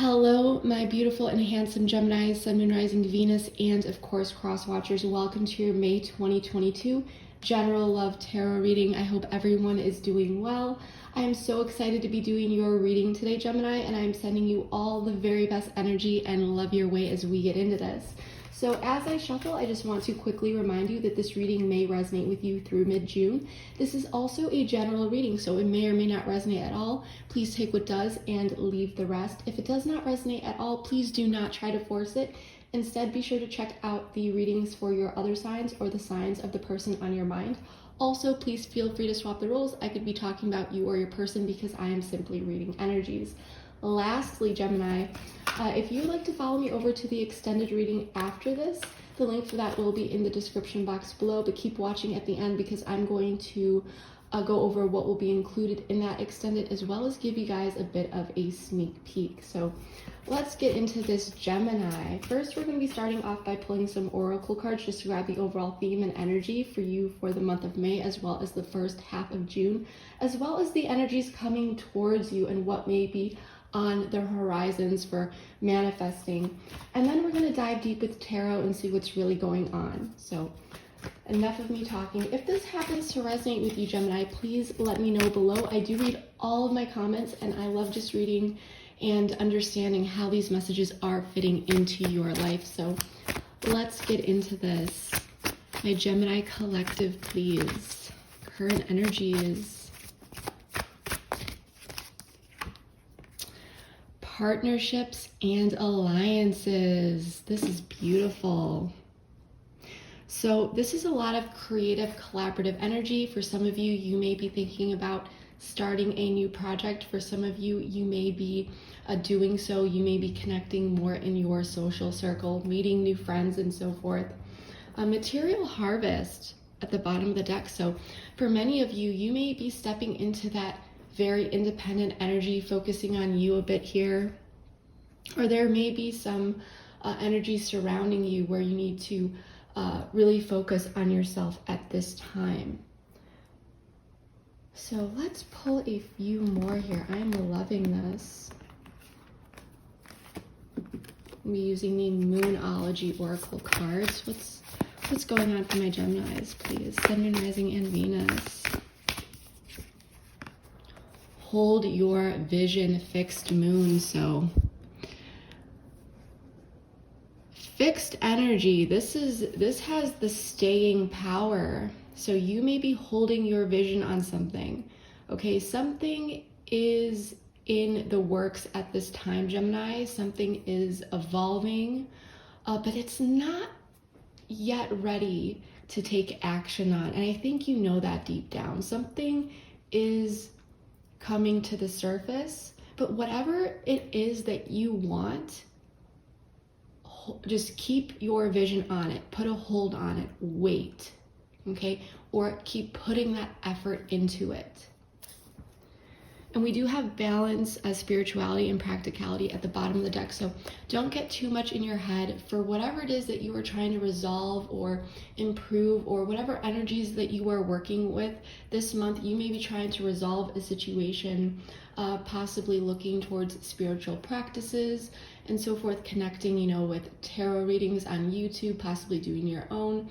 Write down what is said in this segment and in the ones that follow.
Hello, my beautiful and handsome Gemini, Sun, Moon, Rising, Venus, and of course, cross watchers. Welcome to your May 2022 General Love Tarot reading. I hope everyone is doing well. I am so excited to be doing your reading today, Gemini, and I'm sending you all the very best energy and love your way as we get into this. So as I shuffle, I just want to quickly remind you that this reading may resonate with you through mid-June. This is also a general reading, so it may or may not resonate at all. Please take what does and leave the rest. If it does not resonate at all, please do not try to force it. Instead, be sure to check out the readings for your other signs or the signs of the person on your mind. Also, please feel free to swap the roles. I could be talking about you or your person because I am simply reading energies. Lastly, Gemini, if you'd like to follow me over to the extended reading after this, the link for that will be in the description box below, but keep watching at the end because I'm going to go over what will be included in that extended, as well as give you guys a bit of a sneak peek. So let's get into this, Gemini. First, we're going to be starting off by pulling some oracle cards just to grab the overall theme and energy for you for the month of May, as well as the first half of June, as well as the energies coming towards you and what may be on the horizons for manifesting. And then we're going to dive deep with tarot and see what's really going on. So enough of me talking. If this happens to resonate with you, Gemini, please let me know below. I do read all of my comments, and I love just reading and understanding how these messages are fitting into your life. So let's get into this. My Gemini collective, please. Current energies. Partnerships and alliances. This is beautiful. So this is a lot of creative, collaborative energy. For some of you, you may be thinking about starting a new project. For some of you, you may be doing so. You may be connecting more in your social circle, meeting new friends and so forth. A material harvest at the bottom of the deck. So for many of you, you may be stepping into that very independent energy, focusing on you a bit here. Or there may be some energy surrounding you where you need to really focus on yourself at this time. So let's pull a few more here. I'm loving this. I'll be using the Moonology Oracle cards. What's going on for my Geminis, please? Sun, Moon, Rising, and Venus. Hold your vision, fixed moon. So fixed energy, this has the staying power. So you may be holding your vision on something. Okay, something is in the works at this time, Gemini. Something is evolving, but it's not yet ready to take action on. And I think you know that deep down. Something is coming to the surface, but whatever it is that you want, just keep your vision on it, put a hold on it, wait, okay? Or keep putting that effort into it. And we do have balance, spirituality, and practicality at the bottom of the deck. So don't get too much in your head for whatever it is that you are trying to resolve or improve, or whatever energies that you are working with this month. You may be trying to resolve a situation, possibly looking towards spiritual practices and so forth, connecting, with tarot readings on YouTube, possibly doing your own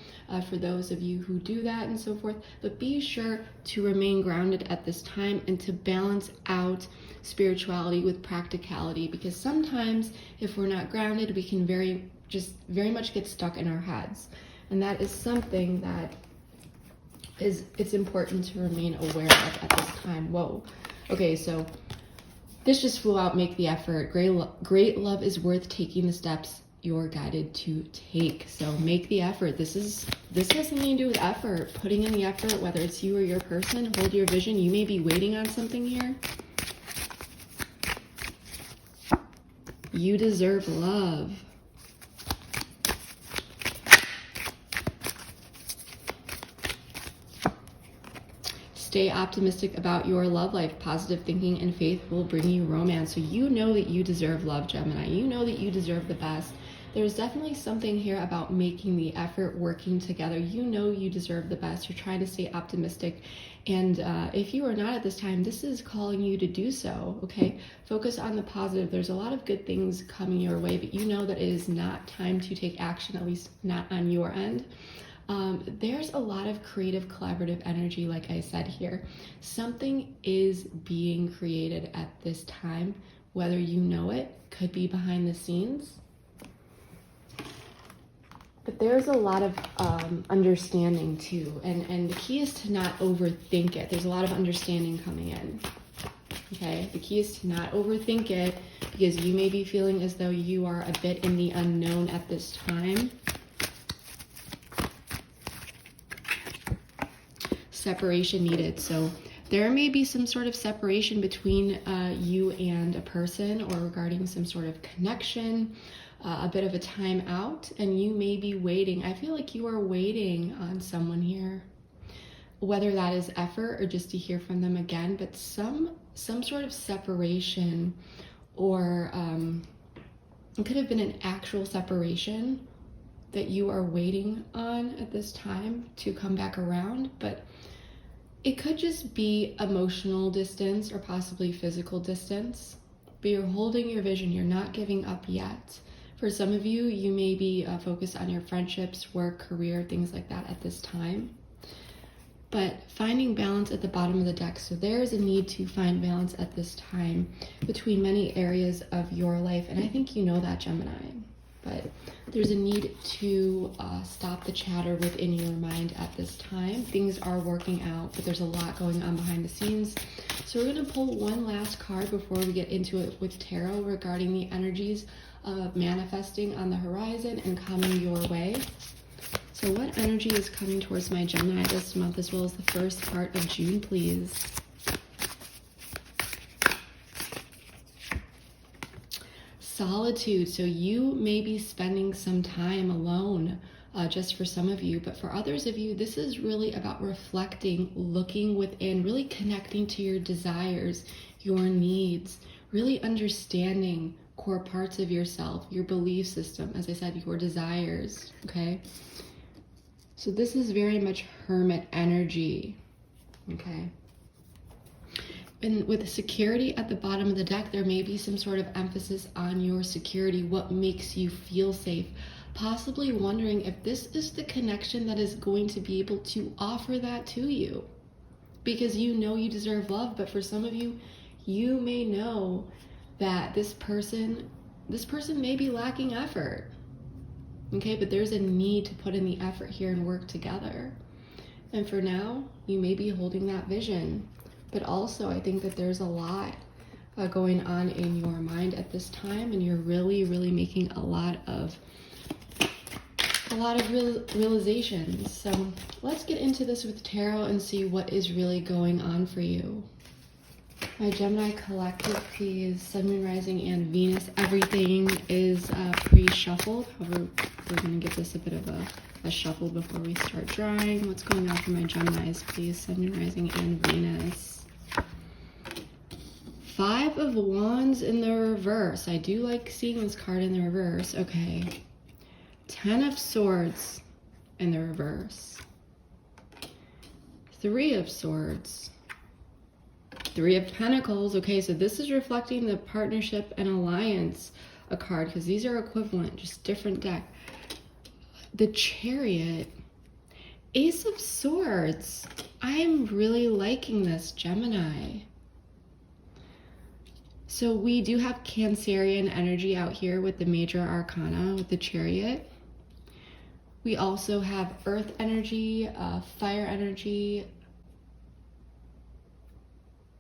for those of you who do that and so forth. But be sure to remain grounded at this time and to balance out spirituality with practicality, because sometimes if we're not grounded, we can very much get stuck in our heads. And that is something that it's important to remain aware of at this time. Whoa. Okay, so this just flew out. Make the effort. Great love is worth taking the steps you're guided to take. So make the effort. This has something to do with effort. Putting in the effort, whether it's you or your person. Hold your vision. You may be waiting on something here. You deserve love. Stay optimistic about your love life. Positive thinking and faith will bring you romance. So you know that you deserve love, Gemini. You know that you deserve the best. There's definitely something here about making the effort, working together. You know you deserve the best. You're trying to stay optimistic. And if you are not at this time, this is calling you to do so, okay? Focus on the positive. There's a lot of good things coming your way, but you know that it is not time to take action, at least not on your end. There's a lot of creative, collaborative energy, like I said here. Something is being created at this time, whether you know it, could be behind the scenes. But there's a lot of understanding too, and the key is to not overthink it. There's a lot of understanding coming in. Okay, the key is to not overthink it, because you may be feeling as though you are a bit in the unknown at this time. Separation needed. So there may be some sort of separation between you and a person, or regarding some sort of connection, a bit of a time out, and you may be waiting. I feel like you are waiting on someone here, whether that is effort or just to hear from them again, but some sort of separation, or it could have been an actual separation that you are waiting on at this time to come back around. But it could just be emotional distance or possibly physical distance, but you're holding your vision. You're not giving up yet. For some of you, you may be focused on your friendships, work, career, things like that at this time. But finding balance at the bottom of the deck. So there's a need to find balance at this time between many areas of your life. And I think you know that, Gemini. But there's a need to stop the chatter within your mind at this time. Things are working out, but there's a lot going on behind the scenes. So we're going to pull one last card before we get into it with tarot regarding the energies of manifesting on the horizon and coming your way. So what energy is coming towards my Gemini this month, as well as the first part of June, please? Solitude. So you may be spending some time alone, just for some of you, but for others of you, this is really about reflecting, looking within, really connecting to your desires, your needs, really understanding core parts of yourself, your belief system, as I said, your desires, okay? So this is very much hermit energy, okay? And with security at the bottom of the deck, there may be some sort of emphasis on your security, what makes you feel safe, possibly wondering if this is the connection that is going to be able to offer that to you, because you know you deserve love. But for some of you, you may know that this person may be lacking effort, okay? But there's a need to put in the effort here and work together. And for now, you may be holding that vision. But also, I think that there's a lot going on in your mind at this time, and you're really, really making a lot of realizations. So let's get into this with tarot and see what is really going on for you. My Gemini collective, please. Sun, Moon, Rising, and Venus. Everything is pre-shuffled. However, we're going to give this a bit of a shuffle before we start drawing. What's going on for my Geminis, please? Sun, Moon, Rising, and Venus. Five of Wands in the reverse. I do like seeing this card in the reverse. Okay. 10 of Swords in the reverse. 3 of Swords. 3 of Pentacles. Okay, so this is reflecting the partnership and alliance a card, because these are equivalent, just different deck. The Chariot. Ace of Swords. I am really liking this, Gemini. So we do have Cancerian energy out here with the major arcana, with the Chariot. We also have earth energy, fire energy,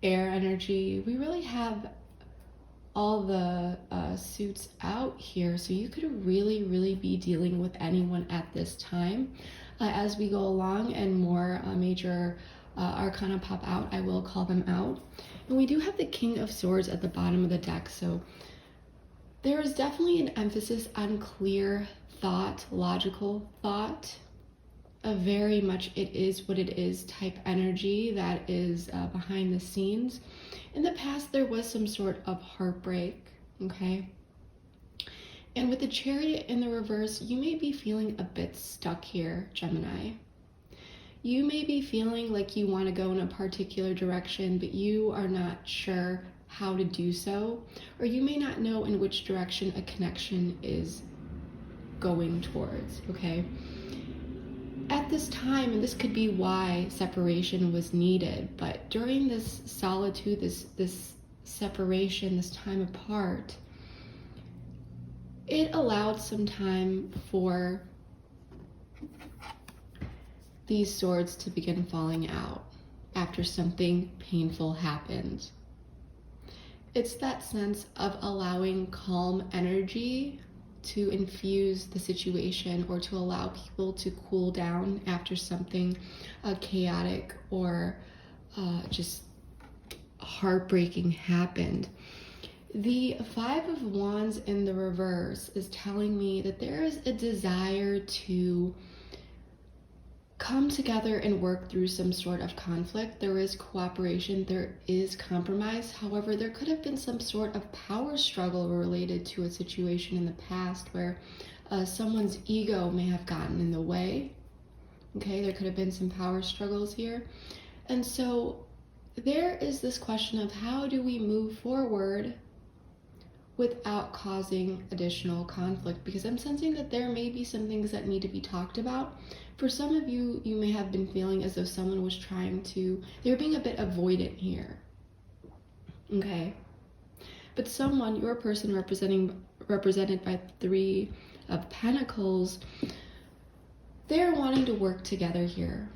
air energy. We really have all the suits out here. So you could really, really be dealing with anyone at this time. As we go along and more major arcana pop out, I will call them out. And we do have the King of Swords at the bottom of the deck. So there is definitely an emphasis on clear thought, logical thought, a very much it is what it is type energy that is behind the scenes. In the past, there was some sort of heartbreak, okay? And with the Chariot in the reverse, you may be feeling a bit stuck here, Gemini. You may be feeling like you want to go in a particular direction, but you are not sure how to do so, or you may not know in which direction a connection is going towards, okay? At this time, and this could be why separation was needed, but during this solitude, this separation, this time apart, it allowed some time for these swords to begin falling out after something painful happened. It's that sense of allowing calm energy to infuse the situation, or to allow people to cool down after something chaotic or just heartbreaking happened. The Five of Wands in the reverse is telling me that there is a desire to come together and work through some sort of conflict. There is cooperation, there is compromise. However, there could have been some sort of power struggle related to a situation in the past where someone's ego may have gotten in the way. Okay, there could have been some power struggles here. And so there is this question of how do we move forward without causing additional conflict, because I'm sensing that there may be some things that need to be talked about. For some of you, you may have been feeling as though someone was they're being a bit avoidant here, okay? But someone, your person represented by Three of Pentacles, they're wanting to work together here.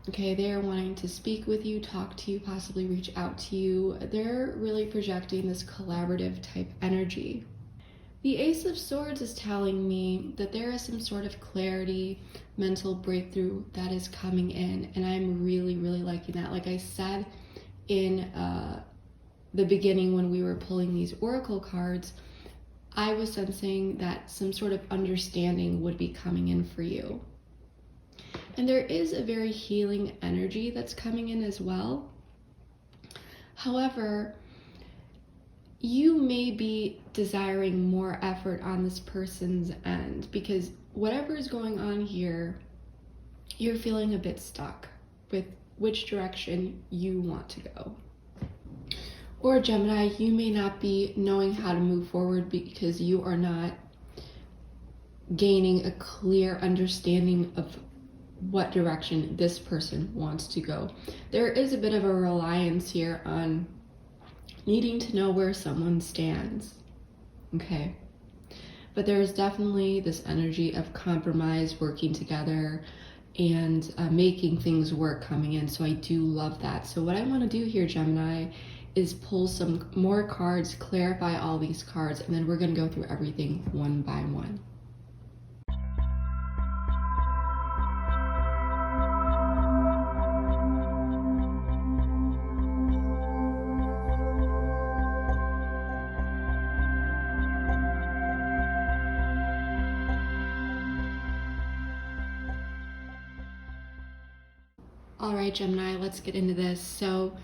Okay, they are wanting to speak with you, talk to you, possibly reach out to you. They're really projecting this collaborative type energy. The Ace of Swords is telling me that there is some sort of clarity, mental breakthrough that is coming in, and I'm really, really liking that. Like I said in the beginning when we were pulling these oracle cards, I was sensing that some sort of understanding would be coming in for you. And there is a very healing energy that's coming in as well. However, you may be desiring more effort on this person's end, because whatever is going on here, you're feeling a bit stuck with which direction you want to go. Or Gemini, you may not be knowing how to move forward because you are not gaining a clear understanding of what direction this person wants to go. There is a bit of a reliance here on needing to know where someone stands, okay? But there is definitely this energy of compromise, working together, and making things work coming in. So I do love that. So what I want to do here, Gemini, is pull some more cards, clarify all these cards, and then we're going to go through everything one by one. All right, Gemini, let's get into this. So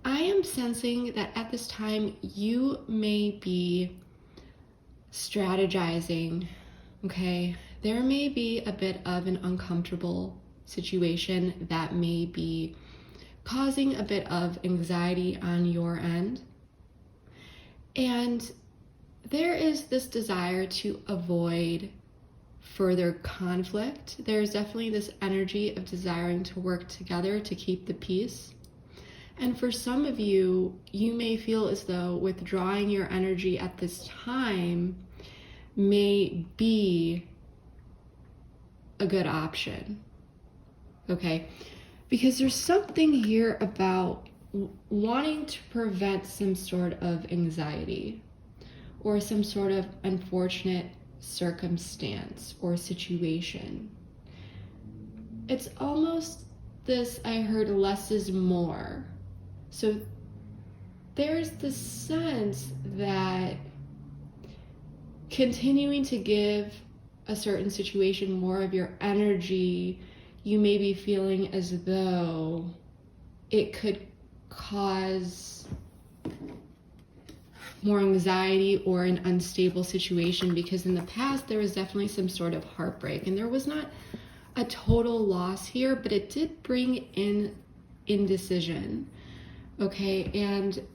I am sensing that at this time you may be strategizing, okay? There may be a bit of an uncomfortable situation that may be causing a bit of anxiety on your end. And there is this desire to avoid further conflict. There's definitely this energy of desiring to work together to keep the peace. And for some of you, you may feel as though withdrawing your energy at this time may be a good option, okay? Because there's something here about wanting to prevent some sort of anxiety or some sort of unfortunate circumstance or situation. It's almost this, I heard, less is more. So there's this sense that continuing to give a certain situation more of your energy, you may be feeling as though it could cause more anxiety or an unstable situation, because in the past there was definitely some sort of heartbreak, and there was not a total loss here, but it did bring in indecision, okay, and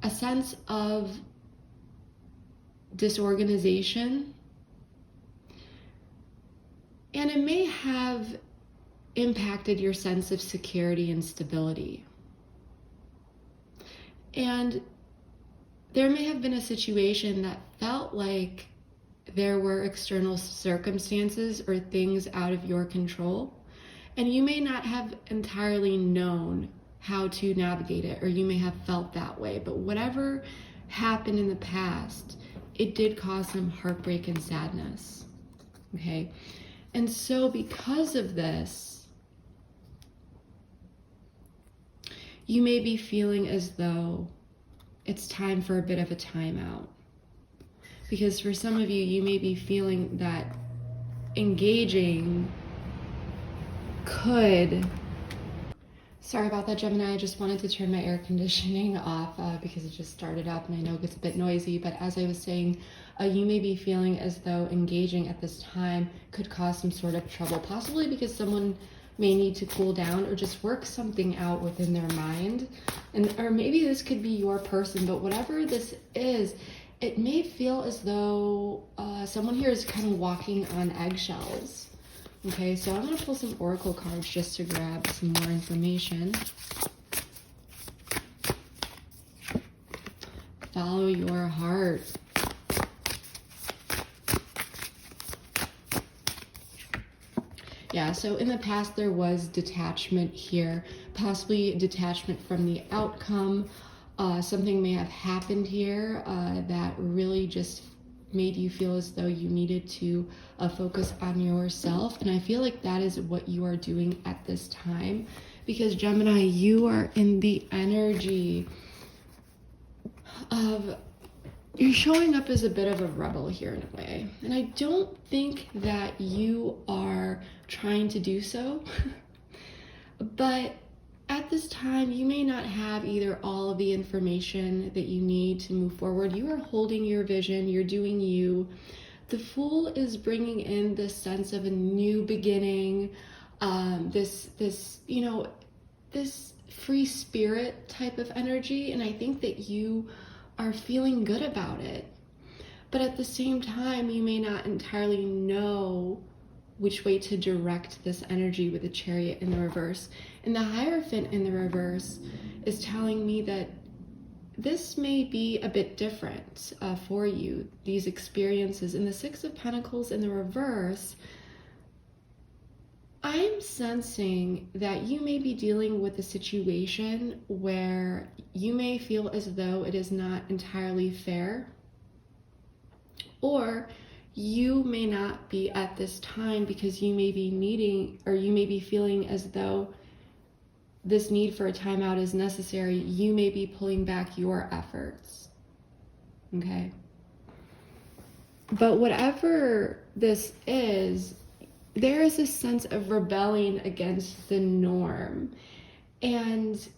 a sense of disorganization, and it may have impacted your sense of security and stability. And there may have been a situation that felt like there were external circumstances or things out of your control, and you may not have entirely known how to navigate it, or you may have felt that way. But whatever happened in the past, it did cause some heartbreak and sadness, okay? And so because of this, you may be feeling as though it's time for a bit of a timeout. Because for some of you, you may be feeling that engaging could... Sorry about that, Gemini. I just wanted to turn my air conditioning off because it just started up and I know it gets a bit noisy. But as I was saying, you may be feeling as though engaging at this time could cause some sort of trouble, possibly because someone may need to cool down or just work something out within their mind. Or maybe this could be your person, but whatever this is, it may feel as though someone here is kind of walking on eggshells. Okay, so I'm going to pull some oracle cards just to grab some more information. Follow your heart. Yeah, so in the past there was detachment here, possibly detachment from the outcome. Something may have happened here that really just made you feel as though you needed to focus on yourself. And I feel like that is what you are doing at this time, because Gemini, you are in the energy of, you're showing up as a bit of a rebel here in a way. And I don't think that you are trying to do so, but at this time, you may not have either all of the information that you need to move forward. You are holding your vision, you're doing you. The Fool is bringing in this sense of a new beginning, this free spirit type of energy, and I think that you are feeling good about it. But at the same time, you may not entirely know which way to direct this energy with the Chariot in the reverse. And the Hierophant in the reverse is telling me that this may be a bit different for you, these experiences. In the Six of Pentacles in the reverse, I'm sensing that you may be dealing with a situation where you may feel as though it is not entirely fair, or you may not be at this time because you may be needing, or you may be feeling as though this need for a timeout is necessary. You may be pulling back your efforts, okay? But whatever this is, there is a sense of rebelling against the norm. And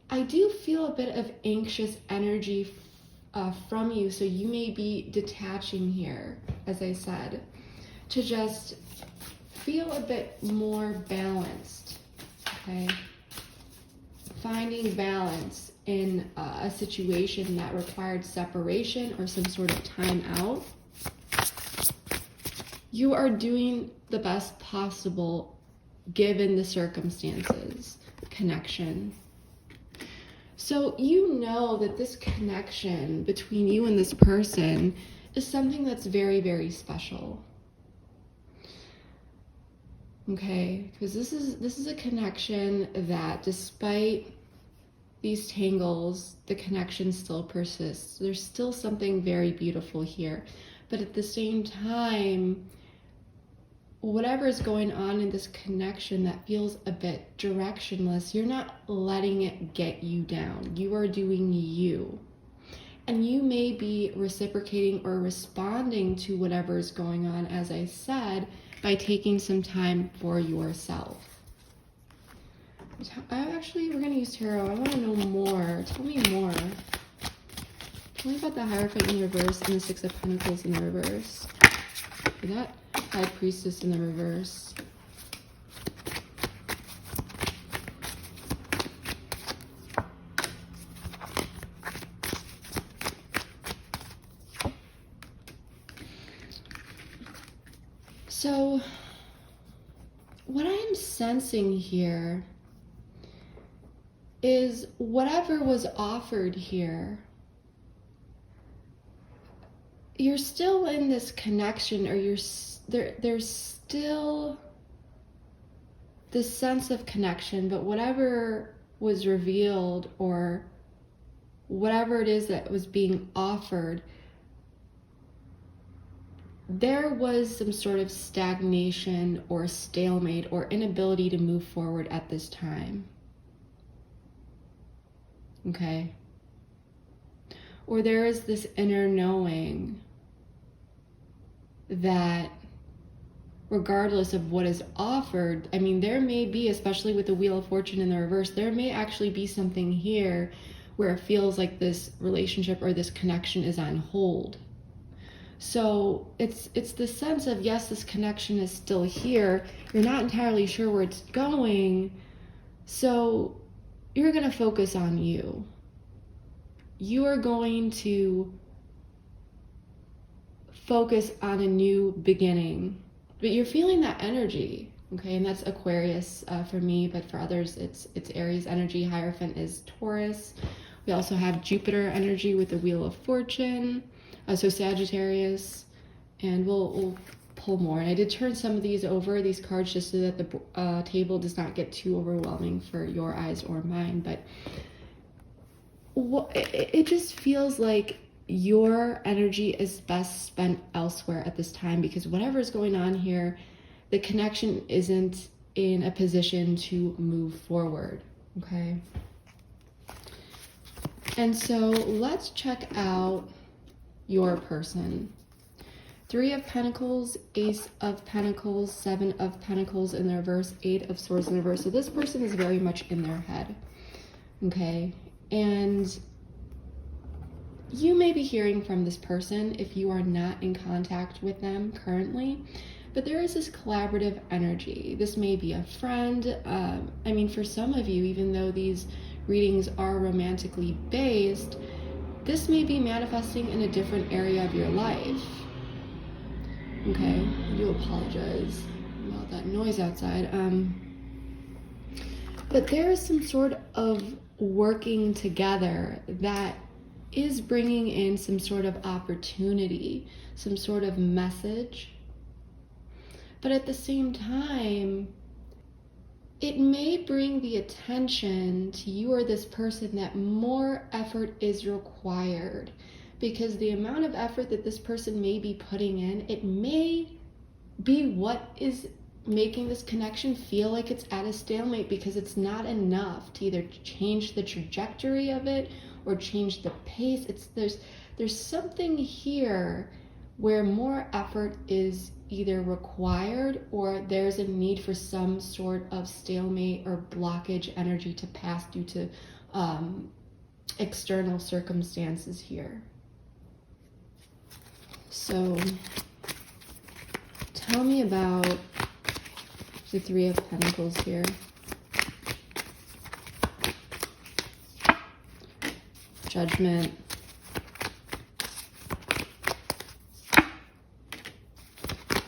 I do feel a bit of anxious energy from you, so you may be detaching here, as I said, to just feel a bit more balanced, okay? Finding balance in a situation that required separation or some sort of time out. You are doing the best possible given the circumstances. Connection. So you know that this connection between you and this person is something that's very, very special. Okay, because this is a connection that, despite these tangles, the connection still persists. There's still something very beautiful here. But at the same time, whatever is going on in this connection that feels a bit directionless, you're not letting it get you down. You are doing you. And you may be reciprocating or responding to whatever is going on, as I said, by taking some time for yourself. We're going to use tarot. I want to know more. Tell me more. Tell me about the Hierophant in reverse and the Six of Pentacles in the reverse. That High Priestess in the reverse. So, what I'm sensing here is whatever was offered here, you're still in this connection, or there's still this sense of connection, but whatever was revealed or whatever it is that was being offered, there was some sort of stagnation or stalemate or inability to move forward at this time. Okay? Or there is this inner knowing that regardless of what is offered, I mean, there may be, especially with the Wheel of Fortune in the reverse, there may actually be something here where it feels like this relationship or this connection is on hold. So it's the sense of, yes, this connection is still here. You're not entirely sure where it's going. So you're going to focus on you. You are going to focus on a new beginning. But you're feeling that energy, okay? And that's Aquarius for me, but for others, it's Aries energy. Hierophant is Taurus. We also have Jupiter energy with the Wheel of Fortune. So Sagittarius, and we'll pull more. And I did turn some of these over, these cards, just so that the table does not get too overwhelming for your eyes or mine. But it just feels like your energy is best spent elsewhere at this time, because whatever is going on here, the connection isn't in a position to move forward, okay? And so let's check out your person. 3 of Pentacles, Ace of Pentacles, 7 of Pentacles in the reverse, 8 of Swords in the reverse. So this person is very much in their head, okay? And you may be hearing from this person if you are not in contact with them currently, but there is this collaborative energy. This may be a friend. I mean, for some of you, even though these readings are romantically based, this may be manifesting in a different area of your life. Okay, I do apologize about that noise outside. But there is some sort of working together that is bringing in some sort of opportunity, some sort of message. But at the same time, it may bring the attention to you or this person that more effort is required, because the amount of effort that this person may be putting in, it may be what is making this connection feel like it's at a stalemate, because it's not enough to either change the trajectory of it or change the pace. There's something here where more effort is either required, or there's a need for some sort of stalemate or blockage energy to pass due to external circumstances here. So tell me about the 3 of Pentacles here. Judgment.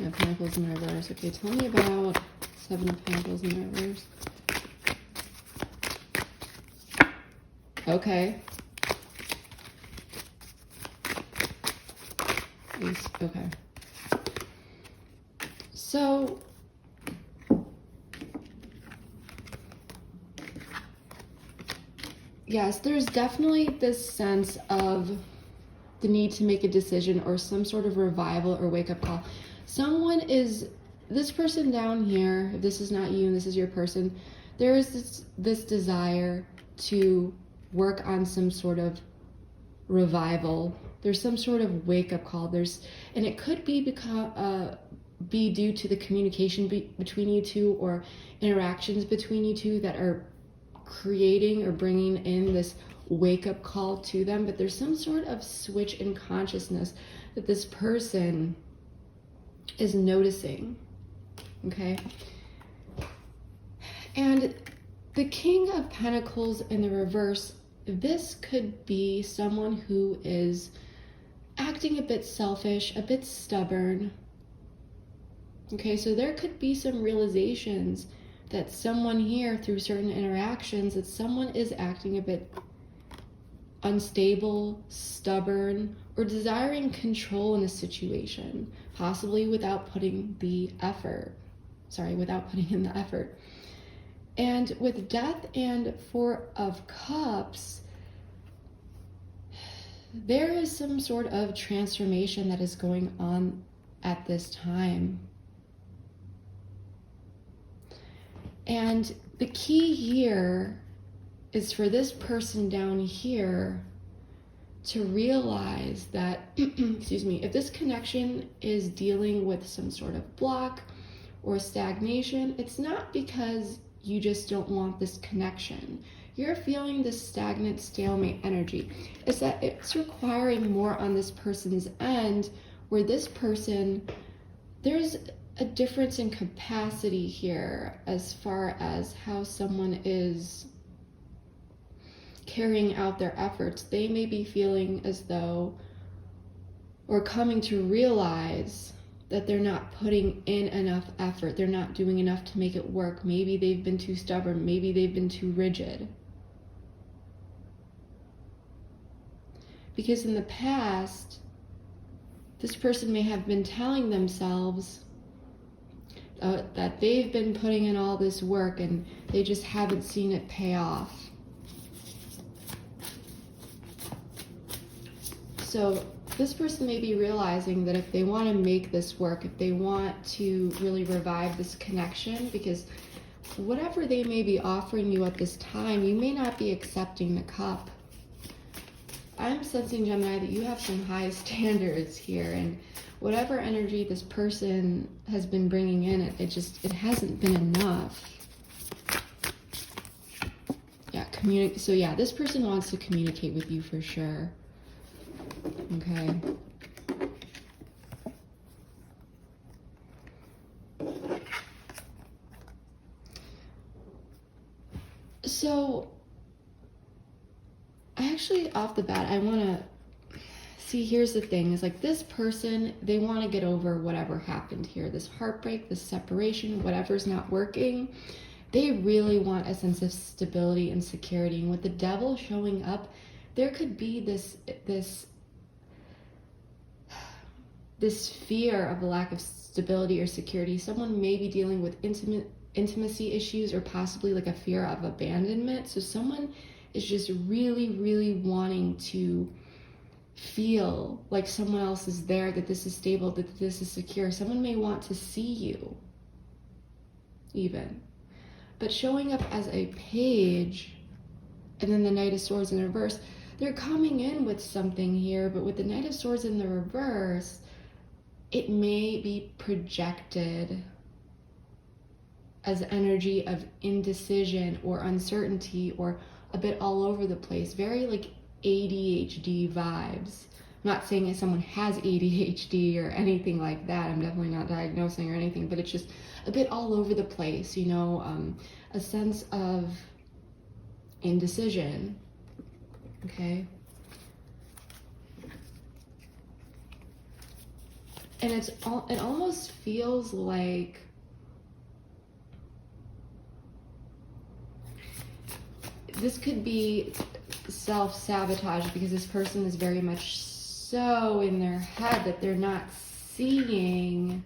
Yeah, Pentacles in reverse. Okay, tell me about 7 of Pentacles in reverse. Okay. Ace. Okay. So yes, there's definitely this sense of the need to make a decision or some sort of revival or wake-up call. This person down here, if this is not you and this is your person, there is this desire to work on some sort of revival. There's some sort of wake-up call. And it could be due to the communication between you two, or interactions between you two that are creating or bringing in this wake-up call to them, but there's some sort of switch in consciousness that this person is noticing, okay? And the King of Pentacles in the reverse, this could be someone who is acting a bit selfish, a bit stubborn. Okay, so there could be some realizations that someone here, through certain interactions, that someone is acting a bit unstable, stubborn, or desiring control in a situation, possibly without putting the effort. Without putting in the effort. And with Death and Four of Cups, there is some sort of transformation that is going on at this time. And the key here is for this person down here to realize that, excuse me, if this connection is dealing with some sort of block or stagnation, it's not because you just don't want this connection. You're feeling this stagnant, stalemate energy. It's that it's requiring more on this person's end, where this person, there's a difference in capacity here as far as how someone is carrying out their efforts. They may be feeling as though, or coming to realize that they're not putting in enough effort. They're not doing enough to make it work. Maybe they've been too stubborn. Maybe they've been too rigid. Because in the past, this person may have been telling themselves that they've been putting in all this work and they just haven't seen it pay off. So this person may be realizing that if they want to make this work, if they want to really revive this connection, because whatever they may be offering you at this time, you may not be accepting the cup. I'm sensing, Gemini, that you have some high standards here, and whatever energy this person has been bringing in, it hasn't been enough. Yeah, so yeah, this person wants to communicate with you for sure. Okay. So, off the bat, I want to see, here's the thing, is like this person, they want to get over whatever happened here, this heartbreak, this separation, whatever's not working. They really want a sense of stability and security. And with the Devil showing up, there could be this fear of a lack of stability or security. Someone may be dealing with intimacy issues, or possibly like a fear of abandonment. So someone is just really, really wanting to feel like someone else is there, that this is stable, that this is secure. Someone may want to see you even. But showing up as a page, and then the Knight of Swords in reverse, they're coming in with something here, but with the Knight of Swords in the reverse, it may be projected as energy of indecision or uncertainty, or a bit all over the place, very like ADHD vibes. I'm not saying that someone has ADHD or anything like that. I'm definitely not diagnosing or anything, but it's just a bit all over the place, you know, a sense of indecision, okay? And it almost feels like this could be self-sabotage, because this person is very much so in their head that they're not seeing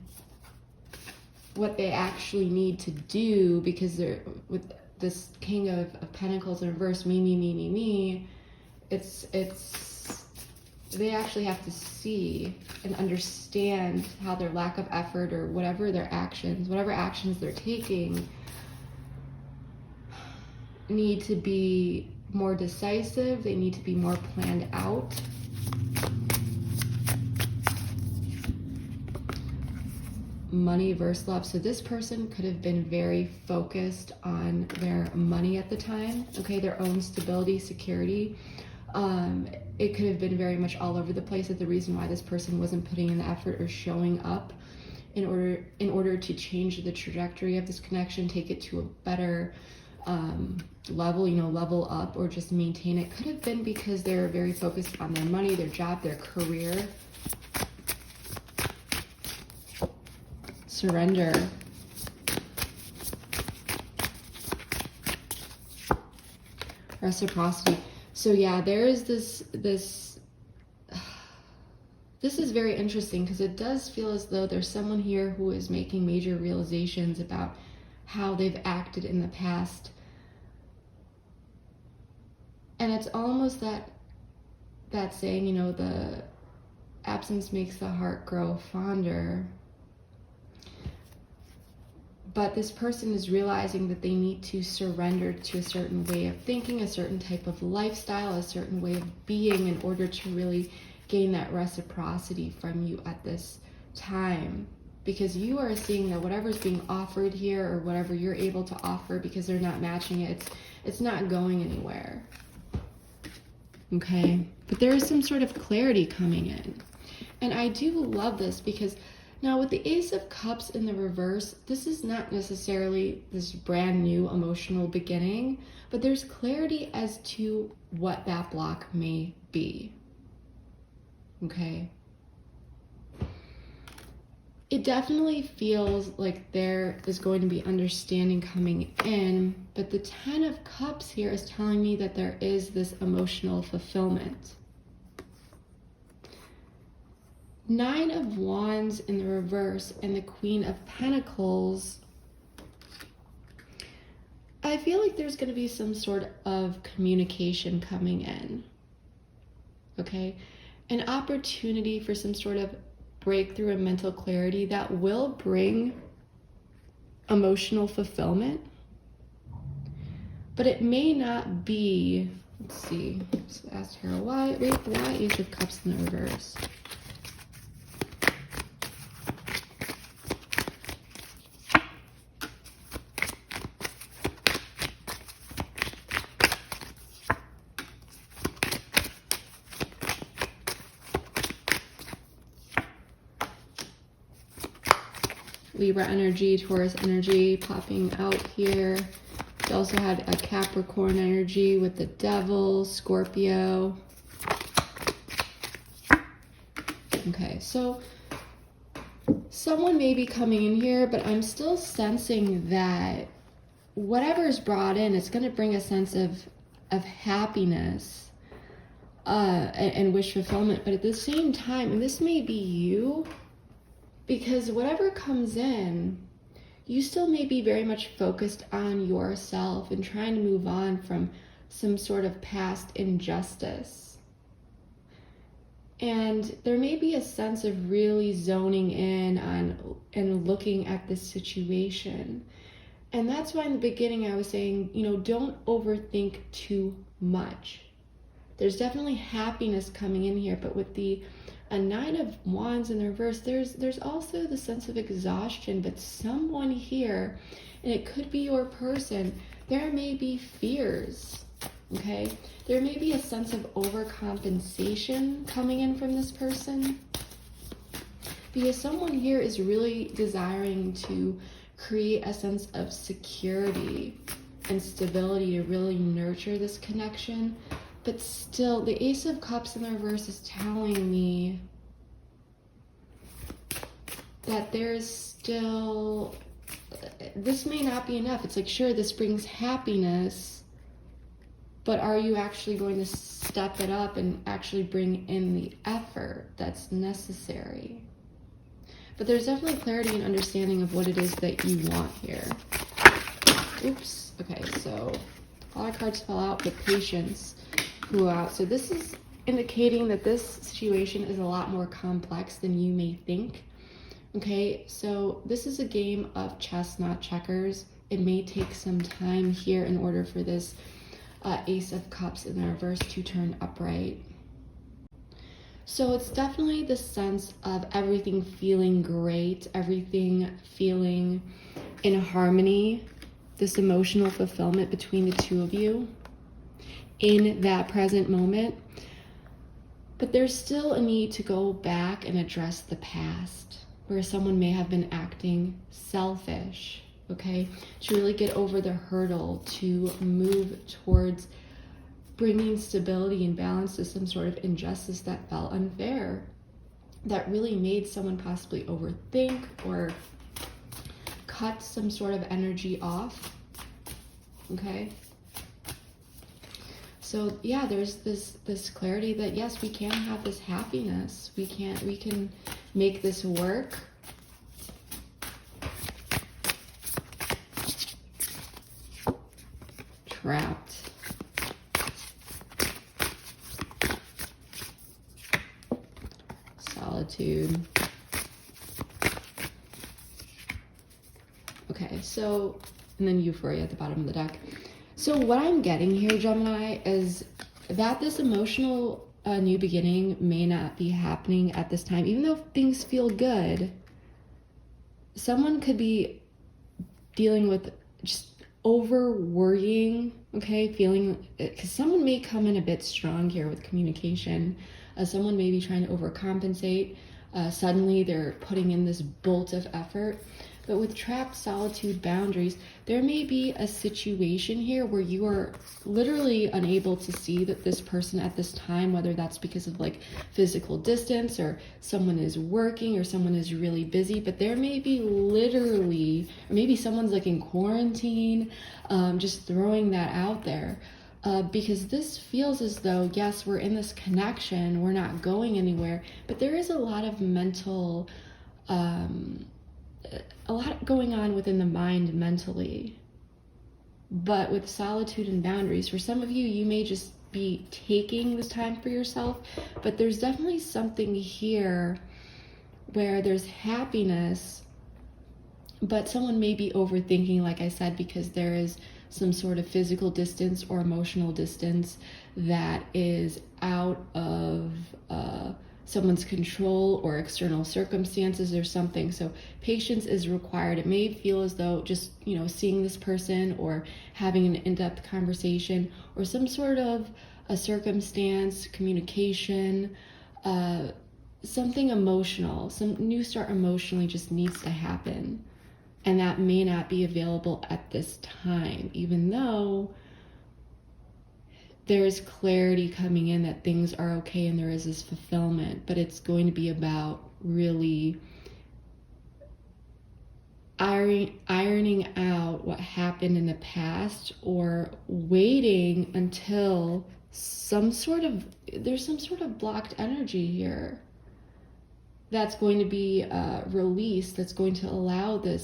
what they actually need to do, because they're with this King of Pentacles in reverse, me, it's they actually have to see and understand how their lack of effort, or whatever actions they're taking, need to be more decisive. They need to be more planned out. money versus love. So this person could have been very focused on their money at the time, okay, their own stability, security. It could have been very much all over the place. That the reason why this person wasn't putting in the effort or showing up in order to change the trajectory of this connection, take it to a better level, you know, level up, or just maintain it, could have been because they're very focused on their money, their job, their career. Surrender. Reciprocity. So yeah, there is this is very interesting, because it does feel as though there's someone here who is making major realizations about how they've acted in the past. And it's almost that saying, you know, the absence makes the heart grow fonder. But this person is realizing that they need to surrender to a certain way of thinking, a certain type of lifestyle, a certain way of being, in order to really gain that reciprocity from you at this time. Because you are seeing that whatever's being offered here, or whatever you're able to offer, because they're not matching it, it's not going anywhere. Okay? But there is some sort of clarity coming in. And I do love this, because now with the Ace of Cups in the reverse, this is not necessarily this brand new emotional beginning, but there's clarity as to what that block may be. Okay? It definitely feels like there is going to be understanding coming in, but the Ten of Cups here is telling me that there is this emotional fulfillment. Nine of Wands in the reverse and the Queen of Pentacles. I feel like there's going to be some sort of communication coming in. Okay? An opportunity for some sort of breakthrough and mental clarity that will bring emotional fulfillment. But it may not be, let's see, let's ask Tarot, why Ace of Cups in the reverse? Libra energy, Taurus energy popping out here. We also had a Capricorn energy with the Devil, Scorpio. Okay, so someone may be coming in here, but I'm still sensing that whatever is brought in, it's going to bring a sense of happiness and wish fulfillment. But at the same time, and this may be you, because whatever comes in, you still may be very much focused on yourself and trying to move on from some sort of past injustice. And there may be a sense of really zoning in on and looking at this situation. And that's why in the beginning I was saying, you know, don't overthink too much. There's definitely happiness coming in here, but with the Nine of Wands in the reverse, there's also the sense of exhaustion. But someone here, and it could be your person, there may be fears, okay? There may be a sense of overcompensation coming in from this person, because someone here is really desiring to create a sense of security and stability to really nurture this connection. But still, the Ace of Cups in the reverse is telling me that there's still, this may not be enough. It's like, sure, this brings happiness, but are you actually going to step it up and actually bring in the effort that's necessary? But there's definitely clarity and understanding of what it is that you want here. Oops. Okay, so a lot of cards fell out, but patience flew out. So this is indicating that this situation is a lot more complex than you may think. Okay, so this is a game of chess, not checkers. It may take some time here in order for this Ace of Cups in the reverse to turn upright. So it's definitely the sense of everything feeling great, everything feeling in harmony, this emotional fulfillment between the two of you in that present moment. But there's still a need to go back and address the past, where someone may have been acting selfish, okay? To really get over the hurdle, to move towards bringing stability and balance to some sort of injustice that felt unfair, that really made someone possibly overthink or cut some sort of energy off, okay? So yeah, there's this clarity that yes, we can have this happiness. We can make this work. Trapped. Solitude. Okay, so, and then Euphoria at the bottom of the deck. So what I'm getting here, Gemini, is that this emotional new beginning may not be happening at this time. Even though things feel good, someone could be dealing with just over worrying, okay, feeling, because someone may come in a bit strong here with communication. Someone may be trying to overcompensate. Suddenly they're putting in this bolt of effort. But with trapped, solitude, boundaries, there may be a situation here where you are literally unable to see that this person at this time, whether that's because of like physical distance or someone is working or someone is really busy, but there may be literally, or maybe someone's like in quarantine, just throwing that out there. Because this feels as though, yes, we're in this connection, we're not going anywhere, but there is a lot of mental, a lot going on within the mind mentally. But with solitude and boundaries, for some of you, you may just be taking this time for yourself, but there's definitely something here where there's happiness, but someone may be overthinking, like I said, because there is some sort of physical distance or emotional distance that is out of someone's control or external circumstances or something. So patience is required. It may feel as though just, seeing this person or having an in-depth conversation or some sort of a circumstance, communication, something emotional, some new start emotionally just needs to happen. And that may not be available at this time, even though there's clarity coming in that things are okay and there is this fulfillment, but it's going to be about really ironing out what happened in the past, or waiting until there's some sort of blocked energy here that's going to be released, that's going to allow the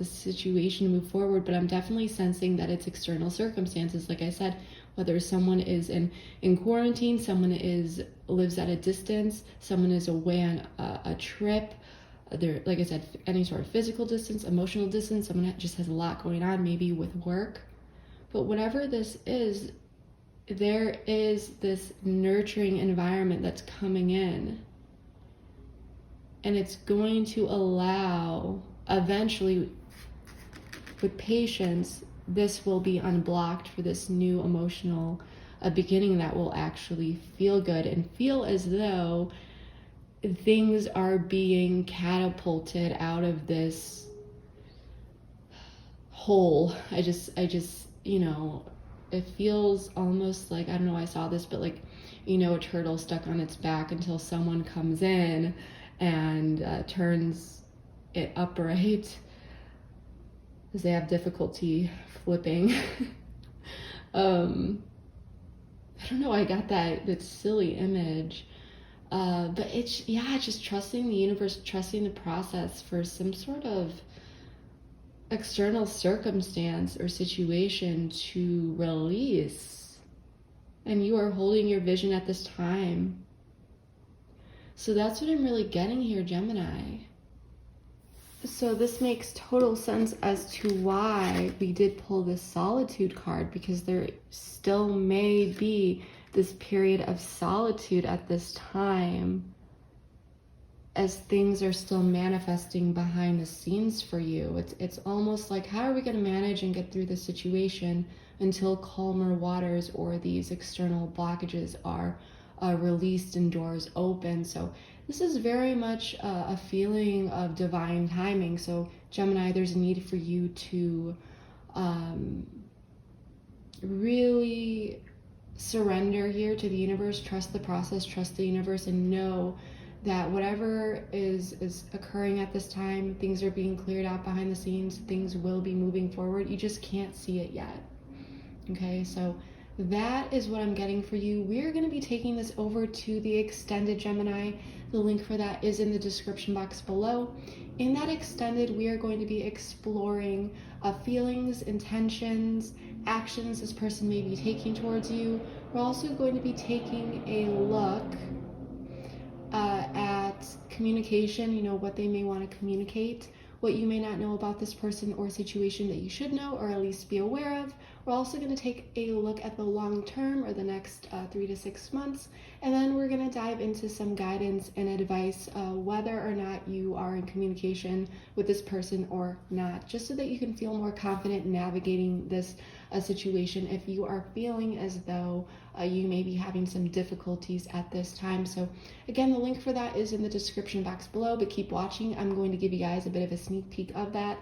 situation to move forward. But I'm definitely sensing that it's external circumstances, like I said, whether someone is in quarantine, someone lives at a distance, someone is away on a trip, there, like I said, any sort of physical distance, emotional distance, someone just has a lot going on, maybe with work. But whatever this is, there is this nurturing environment that's coming in, and it's going to allow, eventually, with patience, this will be unblocked for this new emotional beginning that will actually feel good and feel as though things are being catapulted out of this hole. I just, it feels almost like, I don't know, I saw this, but like, a turtle stuck on its back until someone comes in and turns it upright, because they have difficulty flipping. I don't know, I got that silly image. But it's just trusting the universe, trusting the process for some sort of external circumstance or situation to release. And you are holding your vision at this time. So that's what I'm really getting here, Gemini. So this makes total sense as to why we did pull this solitude card, because there still may be this period of solitude at this time, as things are still manifesting behind the scenes for you. It's almost like, how are we going to manage and get through the situation until calmer waters or these external blockages are released and doors open? So this is very much a feeling of divine timing. So Gemini, there's a need for you to really surrender here to the universe, trust the process, trust the universe, and know that whatever is occurring at this time, things are being cleared out behind the scenes, things will be moving forward. You just can't see it yet. Okay, so that is what I'm getting for you. We're going to be taking this over to the extended Gemini. The link for that is in the description box below. In that extended, we are going to be exploring feelings, intentions, actions this person may be taking towards you. We're also going to be taking a look at communication, what they may want to communicate, what you may not know about this person or situation that you should know or at least be aware of. We're also going to take a look at the long term, or the next 3 to 6 months, and then we're going to dive into some guidance and advice, whether or not you are in communication with this person or not, just so that you can feel more confident navigating this situation if you are feeling as though you may be having some difficulties at this time. So again, the link for that is in the description box below, but keep watching. I'm going to give you guys a bit of a sneak peek of that.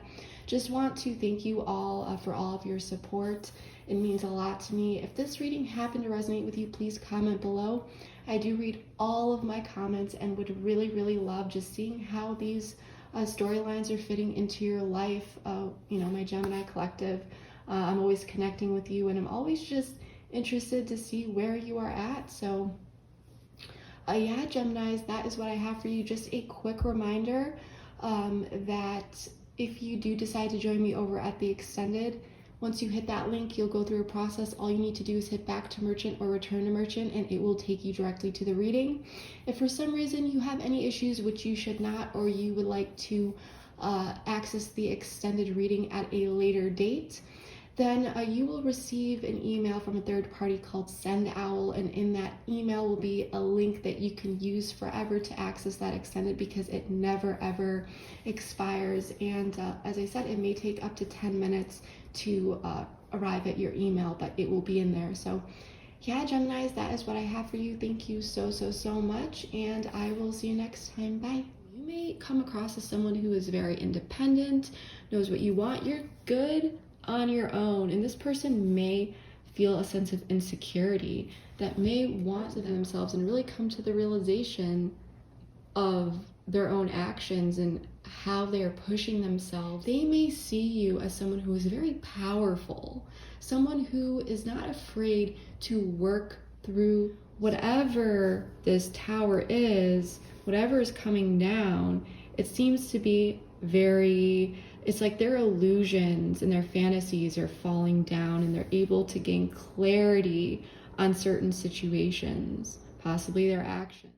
Just want to thank you all for all of your support. It means a lot to me. If this reading happened to resonate with you, please comment below. I do read all of my comments and would really, really love just seeing how these storylines are fitting into your life. My Gemini collective. I'm always connecting with you, and I'm always just interested to see where you are at. So yeah, Geminis, that is what I have for you. Just a quick reminder that if you do decide to join me over at the extended, once you hit that link, you'll go through a process. All you need to do is hit back to merchant or return to merchant, and it will take you directly to the reading. If for some reason you have any issues, which you should not, or you would like to access the extended reading at a later date, then you will receive an email from a third party called Send Owl, and in that email will be a link that you can use forever to access that extended, because it never ever expires. And as I said, it may take up to 10 minutes to arrive at your email, but it will be in there. So yeah, Geminis, that is what I have for you. Thank you so much, and I will see you next time. Bye. You may come across as someone who is very independent, knows what you want. You're good on your own, and this person may feel a sense of insecurity, that may want to themselves and really come to the realization of their own actions and how they are pushing themselves. They may see you as someone who is very powerful, someone who is not afraid to work through whatever this tower is, whatever is coming down. It seems to be it's like their illusions and their fantasies are falling down, and they're able to gain clarity on certain situations, possibly their actions.